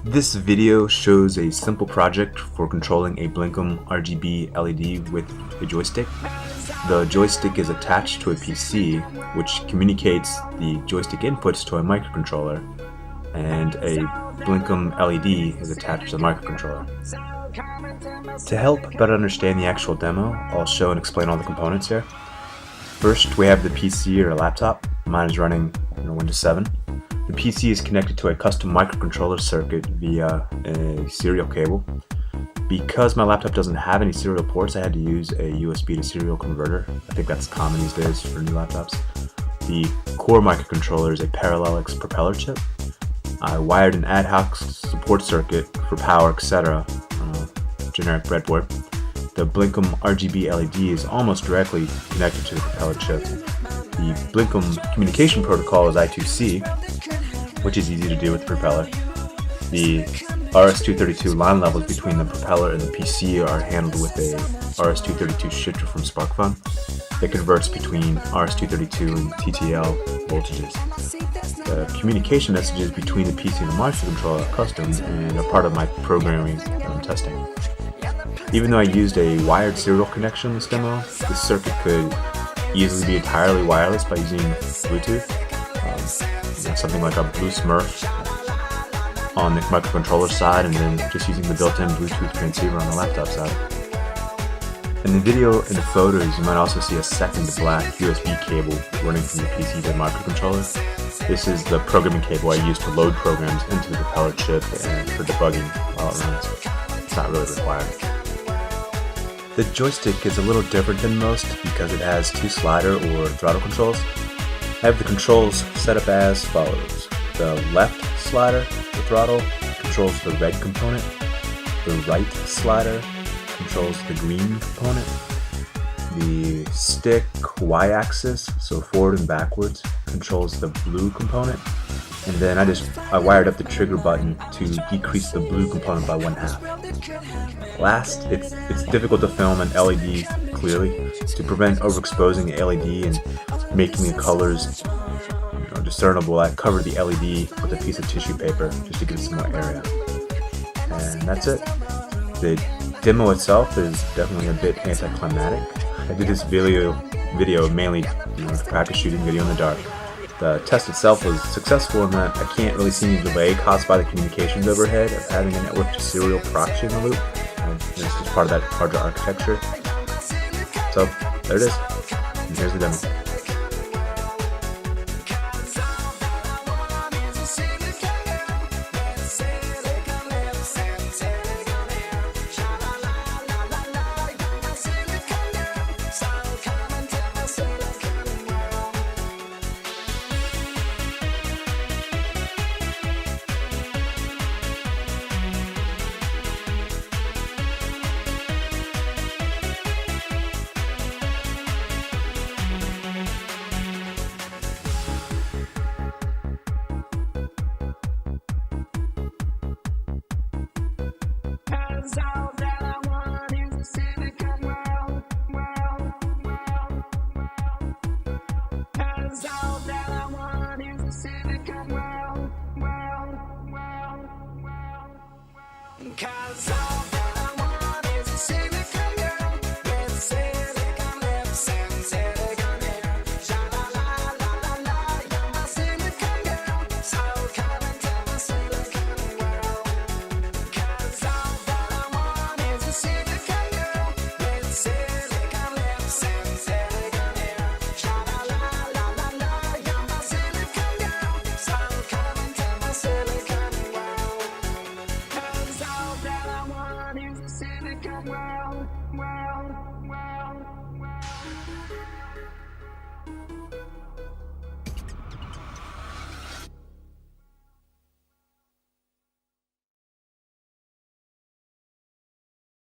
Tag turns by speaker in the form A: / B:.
A: This video shows a simple project for controlling a BlinkM RGB LED with a joystick. The joystick is attached to a PC, which communicates the joystick inputs to a microcontroller, and a BlinkM LED is attached to the microcontroller. To help better understand the actual demo, I'll show and explain all the components here. First, we have the PC or laptop. Mine is running Windows 7. The PC is connected to a custom microcontroller circuit via a serial cable. Because my laptop doesn't have any serial ports, I had to use a USB to serial converter. I think that's common these days for new laptops. The core microcontroller is a Parallax Propellor chip. I wired an ad hoc support circuit for power, etc. Generic breadboard. The BlinkM RGB LED is almost directly connected to the propeller chip. The BlinkM communication protocol is I2C, which is easy to do with the propeller. The RS-232 line levels between the propeller and the PC are handled with a RS-232 shifter from SparkFun that converts between RS-232 and TTL voltages. The communication messages between the PC and the microcontroller are custom and are part of my programming and testing. Even though I used a wired serial connection in this demo, this circuit could easily be entirely wireless by using Bluetooth. Something like a Blue Smurf on the microcontroller side, and then just using the built-in Bluetooth transceiver on the laptop side. In the video and the photos, you might also see a second black USB cable running from the PC to the microcontroller. This is the programming cable I use to load programs into the propeller chip and for debugging while it runs. It's not really required. The joystick is a little different than most because it has two slider or throttle controls. I have the controls set up as follows. The left slider, the throttle, controls the red component. The right slider controls the green component. The stick y-axis, so forward and backwards, controls the blue component. And then I wired up the trigger button to decrease the blue component by 1/2. Last, it's difficult to film an LED clearly. To prevent overexposing the LED and making the colors discernible, I covered the LED with a piece of tissue paper just to give it some more area. And that's it. The demo itself is definitely a bit anticlimactic. I did this video mainly to practice shooting video in the dark. The test itself was successful in that I can't really see any delay caused by the communications overhead of having a network to serial proxy in the loop. This is part of that larger architecture. So there it is. And here's the demo.
B: All that I want is a silicon world. All that I want is a silicon world. 'Cause all that I want is a silicon girl with silicon lips and silicon hair. Sha la la la la la, you're my silicon girl. So come into my silicon world. 'Cause all that I want is a silicon girl with silicon lips and silicon hair. Sha la la la la la, you're my silicon girl. So come into my silicon world. 'Cause all that I want is a silicon world.